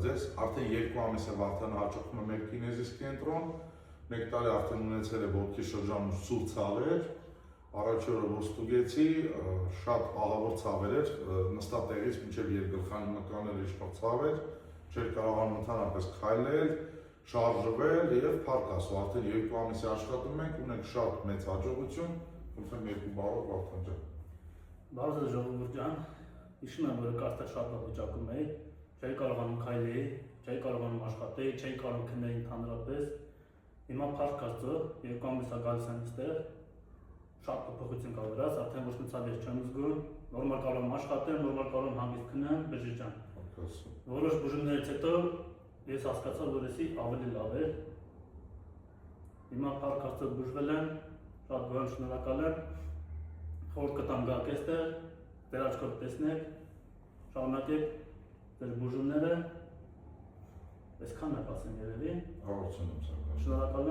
ձեզ, արդեն 2 ամիս է Վարդանը հաճախում է մեր կինեզիս կենտրոն, 1 տարի արդեն ունեցել է ոտքի շրջանում սուր ցավեր, առաջի օրը որ ստուգեցի, շատ ահավոր ցավեր էր, նստած տեղից մինչև երկգլխային մկաններ իշխող ցավեր, չէր կարողանում ընդհանրապես քայլել, շարժվել եւ փառք Աստծո, արդեն 2 ամիս է աշխատում ենք, ունենք շատ մեծ հաջողություն, խնդրեմ 2 բառով Վարդան ջան։ Բարև ձեզ ժողովուրդ ջան, հիշում եմ, որ կարծես շատ լավ վիճակում էի, չէի կարողանում քայլեի, չէի կարողանում աշխատեի, չէի կարող քնեի ընդհանրապես։ Հիմա փառք Աստծո, 2 ամիս է գալիս եմ այստեղ, շատ փոփոխություն կա վրաս, արդեն ոչ մի ցավ չեմ զգում, նորմալ կարող եմ աշխատեմ, նորմալ կարող եմ հանգիստ քնեմ, բժիշկ ջան։ Որոշ բուժումներից հետո ես հասկացա, որ էսի ավելի լավ է։ Հիմա փառք Աստծո բուժվել եմ, շատ գոհ շնորհակալ եմ։ Խորհուրդ կտամ գաք այստեղ, ձեր աչքով տեսնեք, շարունակեք ձեր բուժումները, այսքան է ասեմ երևի։ Շնորհակալ եմ։ Շնորհակալ եմ։